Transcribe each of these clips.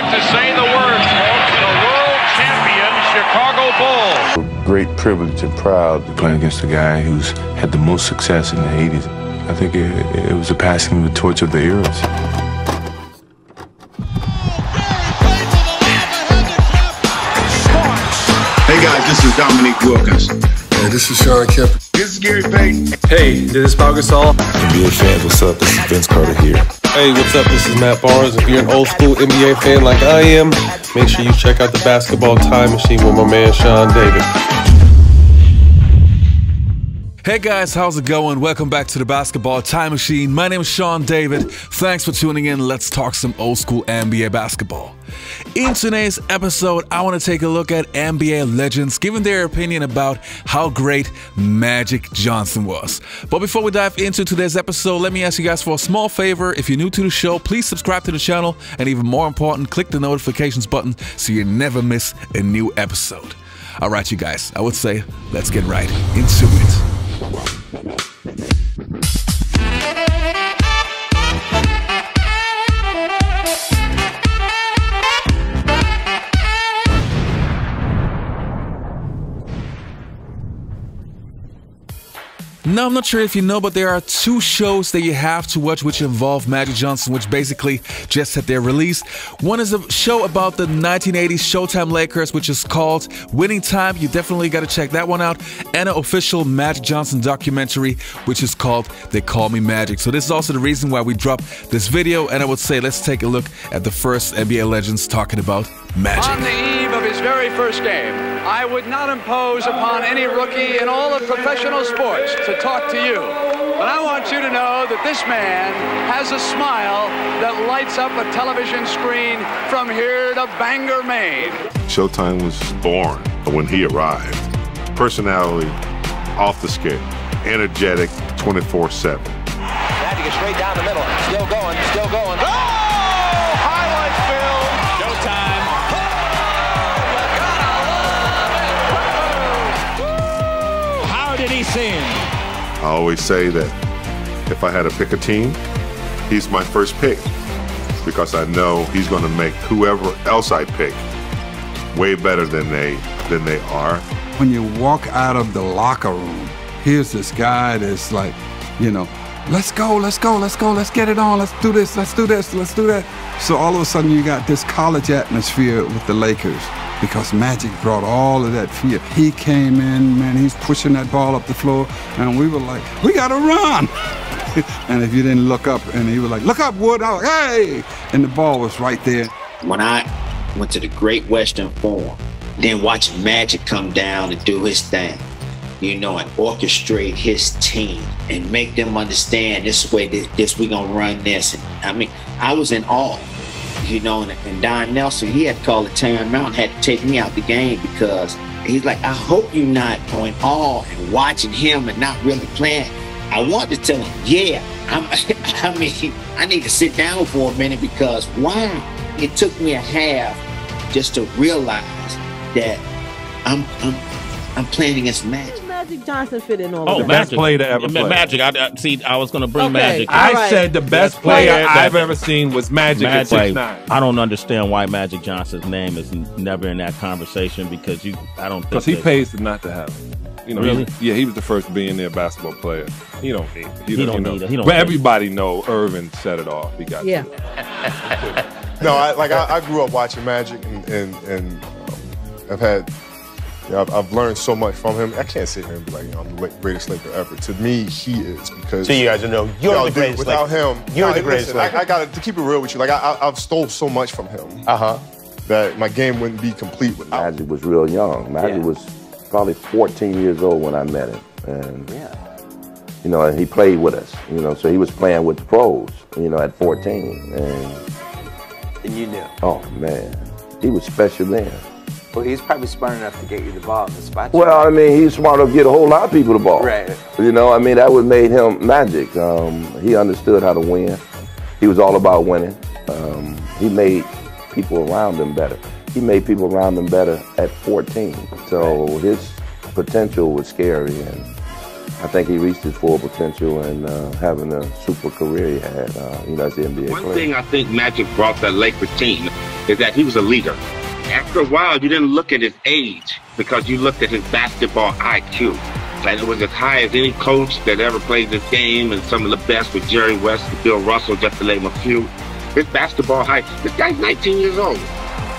to say the words. The world champion Chicago Bulls. Great privilege and proud to play against a guy who's had the most success in the 80s. I think it was a passing of the torch of the eras. Hey guys, this is Dominique Wilkins. Hey, this is Sean Kemp. This is Gary Payton. Hey, this is Pau Gasol. NBA fans, what's up? This is Vince Carter here. Hey, what's up? This is Matt Barnes. If you're an old school NBA fan like I am, make sure you check out the Basketball Time Machine with my man Sean David. Hey guys, how's it going? Welcome back to the Basketball Time Machine. My name is Sean David. Thanks for tuning in. Let's talk some old school NBA basketball. In today's episode, I want to take a look at NBA legends giving their opinion about how great Magic Johnson was. But before we dive into today's episode, let me ask you guys for a small favor. If you're new to the show, please subscribe to the channel, and even more important, click the notifications button so you never miss a new episode. All right, you guys, I would say let's get right into it. Now, I'm not sure if you know, but there are two shows that you have to watch which involve Magic Johnson, which basically just had their release. One is a show about the 1980s Showtime Lakers, which is called Winning Time. You definitely got to check that one out. And an official Magic Johnson documentary, which is called They Call Me Magic. So this is also the reason why we dropped this video. And I would say let's take a look at the first NBA legends talking about Magic. On the eve of his very first game, I would not impose upon any rookie in all of professional sports to talk to you. But I want you to know that this man has a smile that lights up a television screen from here to Bangor, Maine. Showtime was born when he arrived. Personality off the scale, energetic 24/7. Magic is straight down the middle, still going, still going. Oh! Highlight film. Showtime. How did he sing? I always say that if I had to pick a team, he's my first pick because I know he's going to make whoever else I pick way better than they are. When you walk out of the locker room, here's this guy that's like, you know, let's go, let's go, let's go, let's get it on, let's do this, let's do this, let's do that. So all of a sudden you got this college atmosphere with the Lakers because Magic brought all of that fear. He came in, man, he's pushing that ball up the floor, and we were like, we gotta run. And if you didn't look up, and he was like, look up, Wood, I was like, hey! And the ball was right there. When I went to the Great Western Forum, then watching Magic come down and do his thing, you know, and orchestrate his team and make them understand this way, this we gonna run this. And, I mean, I was in awe, you know, and Don Nelson, he had to call a timeout, had to take me out the game because he's like, I hope you're not going all and watching him and not really playing. I wanted to tell him, yeah, I mean, I need to sit down for a minute because wow, it took me a half just to realize that I'm playing against Magic. Magic Johnson fit in all the best player to ever play. Magic, I was going to bring Magic. I said the best player I've ever seen was Magic at 6'9". I don't understand why Magic Johnson's name is never in that conversation because I don't think Because he pays not to have it. You know, really? He was the first billionaire basketball player. He don't need it. He don't need it. But everybody know Irvin set it off. He got yeah. No, I grew up watching Magic and I've had. I've learned so much from him. I can't sit here and be like, I'm the greatest Laker ever. To me, he is because. So you guys know you're the greatest. Without him, you're the greatest. I got to keep it real with you. Like I've stole so much from him. That my game wouldn't be complete without. Magic was real young. Magic was probably 14 years old when I met him, and you know, and he played with us. You know, so he was playing with the pros. You know, at 14, and you knew. Oh man, he was special then. Well, he's probably smart enough to get you the ball in the spot. Well, I mean, he's smart enough to get a whole lot of people the ball. Right. You know, I mean, that what made him Magic. He understood how to win. He was all about winning. He made people around him better. He made people around him better at 14. So his potential was scary, and I think he reached his full potential and having a super career he had, you know, as the NBA player. One thing I think Magic brought that Lakers team, is that he was a leader. After a while, you didn't look at his age because you looked at his basketball IQ. And it was as high as any coach that ever played this game, and some of the best with Jerry West and Bill Russell, just to name a few. His basketball height, this guy's 19 years old.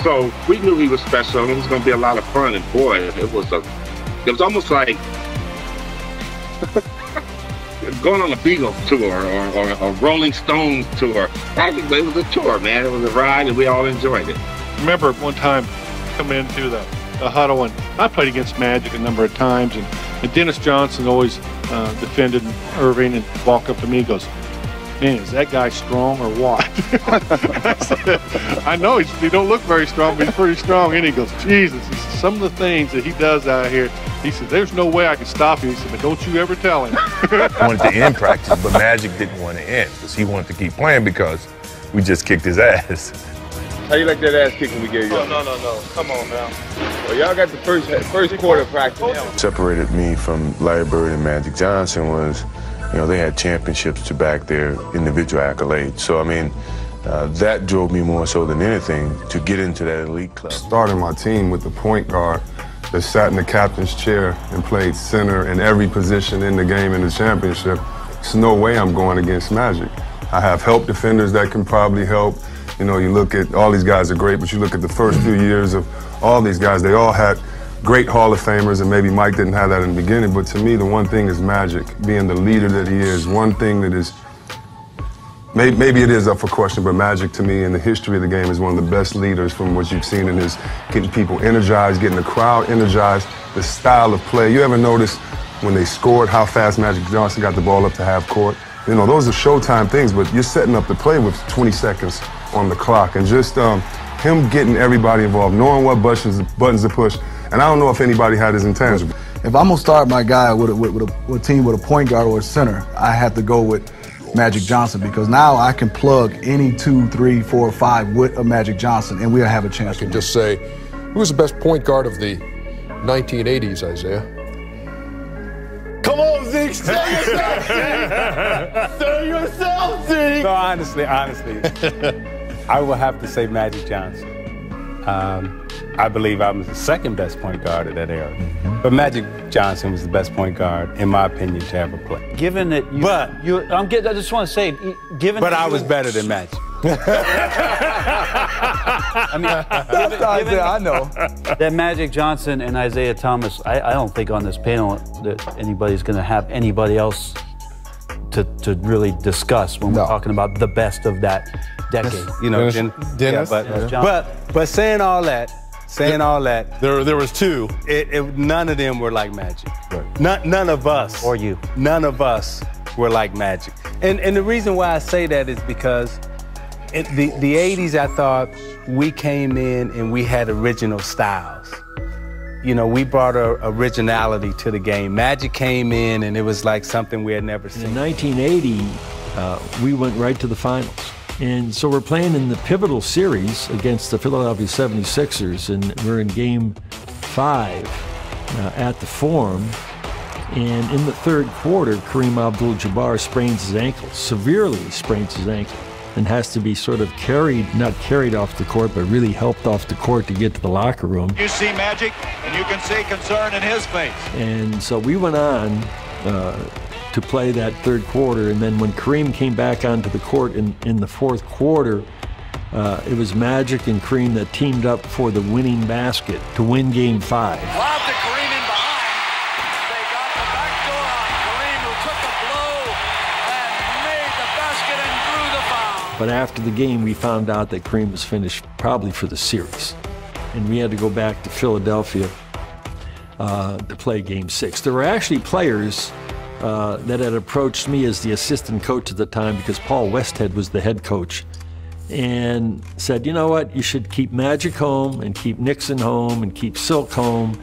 So we knew he was special, and it was going to be a lot of fun. And boy, it was almost like going on a Beatles tour or a Rolling Stones tour. It was a tour, man. It was a ride, and we all enjoyed it. I remember one time coming into the huddle, and I played against Magic a number of times, and Dennis Johnson always defended Irving and walked up to me and goes, "Man, is that guy strong or what?" I said, "I know he don't look very strong, but he's pretty strong." And he goes, "Jesus, some of the things that he does out here," he said, "there's no way I can stop him." He said, "But don't you ever tell him." I wanted to end practice, but Magic didn't want to end because he wanted to keep playing because we just kicked his ass. How you like that ass kicking we gave you? No. Come on now. Well, y'all got the first quarter of practice. Separated me from Larry Bird and Magic Johnson was, they had championships to back their individual accolades. So, I mean, that drove me more so than anything to get into that elite club. Starting my team with the point guard that sat in the captain's chair and played center in every position in the game in the championship, there's no way I'm going against Magic. I have help defenders that can probably help. You look at all these guys are great, but you look at the first few years of all these guys, they all had great Hall of Famers, and maybe Mike didn't have that in the beginning, but to me, the one thing is Magic, being the leader that he is. One thing that is, maybe it is up for question, but Magic to me in the history of the game is one of the best leaders from what you've seen in his getting people energized, getting the crowd energized, the style of play. You ever notice when they scored how fast Magic Johnson got the ball up to half court? Those are Showtime things, but you're setting up the play with 20 seconds on the clock, and just him getting everybody involved, knowing what buttons to push. And I don't know if anybody had his intangible. If I'm gonna start my guy with a team with a point guard or a center, I have to go with Magic Johnson, because now I can plug any 2, 3, 4, 5 with a Magic Johnson, and we'll have a chance. I can just say, who was the best point guard of the 1980s, Isaiah? Come on, Zeke, say yourself, Zeke! Say yourself, Zeke! No, honestly, I will have to say Magic Johnson. I believe I was the second best point guard of that era. But Magic Johnson was the best point guard, in my opinion, to ever play. Given that I just want to say, given But I was better than Magic. I mean, I know that Magic Johnson and Isaiah Thomas, I don't think on this panel that anybody's going to have anybody else to really discuss when we're talking about the best of that decade. Dennis. But saying all that, there was two. None of them were like Magic. Right. None of us. Or you. None of us were like Magic. And the reason why I say that is because in the 80s, I thought we came in and we had original styles. We brought originality to the game. Magic came in and it was like something we had never seen. In 1980, we went right to the finals. And so we're playing in the pivotal series against the Philadelphia 76ers, and we're in game 5 at the Forum. And in the third quarter, Kareem Abdul-Jabbar sprains his ankle, severely sprains his ankle, and has to be sort of not carried off the court, but really helped off the court to get to the locker room. You see Magic, and you can see concern in his face. And so we went on to play that third quarter, and then when Kareem came back onto the court in the fourth quarter, it was Magic and Kareem that teamed up for the winning basket to win game 5. Lob to Kareem in behind. They got the back door on Kareem, who took the blow and made the basket and drew the foul. But after the game, we found out that Kareem was finished probably for the series, and we had to go back to Philadelphia to play game 6. There were actually players that had approached me as the assistant coach at the time, because Paul Westhead was the head coach, and said, you know what, you should keep Magic home and keep Nixon home and keep Silk home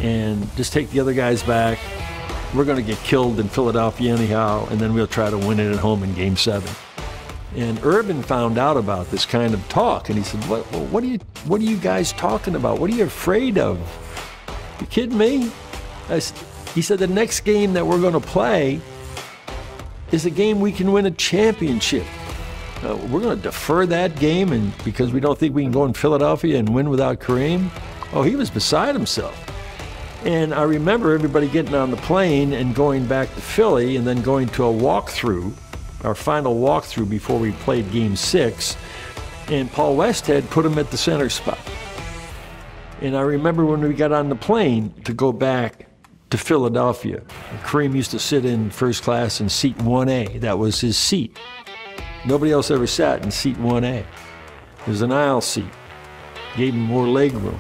and just take the other guys back. We're going to get killed in Philadelphia anyhow, and then we'll try to win it at home in game 7. And Urban found out about this kind of talk, and he said, what are you guys talking about? What are you afraid of? You kidding me? He said, the next game that we're going to play is a game we can win a championship. we're going to defer that game and because we don't think we can go in Philadelphia and win without Kareem. Oh, he was beside himself. And I remember everybody getting on the plane and going back to Philly and then going to a walkthrough, our final walkthrough before we played Game 6. And Paul Westhead put him at the center spot. And I remember when we got on the plane to go back to Philadelphia, Kareem used to sit in first class in seat 1A. That was his seat. Nobody else ever sat in seat 1A. It was an aisle seat. Gave him more leg room.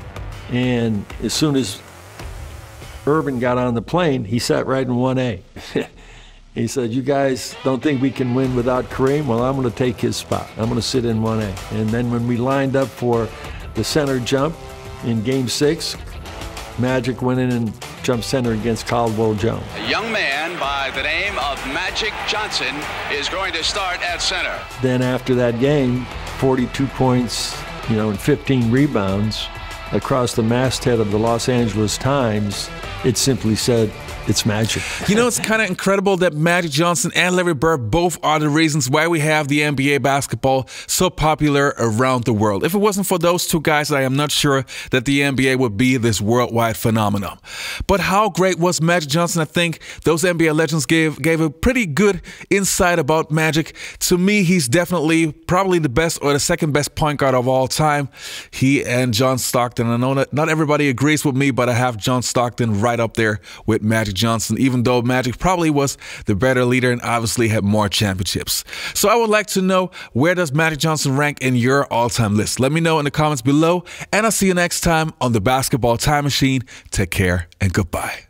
And as soon as Urban got on the plane, he sat right in 1A. He said, you guys don't think we can win without Kareem? Well, I'm going to take his spot. I'm going to sit in 1A. And then when we lined up for the center jump in Game 6, Magic went in and jumped center against Caldwell Jones. A young man by the name of Magic Johnson is going to start at center. Then after that game, 42 points, and 15 rebounds across the masthead of the Los Angeles Times, it simply said, it's Magic. It's kind of incredible that Magic Johnson and Larry Bird both are the reasons why we have the NBA basketball so popular around the world. If it wasn't for those two guys, I am not sure that the NBA would be this worldwide phenomenon. But how great was Magic Johnson? I think those NBA legends gave a pretty good insight about Magic. To me, he's definitely probably the best or the second best point guard of all time. He and John Stockton. I know that not everybody agrees with me, but I have John Stockton right up there with Magic Johnson, even though Magic probably was the better leader and obviously had more championships. So I would like to know, where does Magic Johnson rank in your all-time list? Let me know in the comments below, and I'll see you next time on the Basketball Time Machine. Take care and goodbye.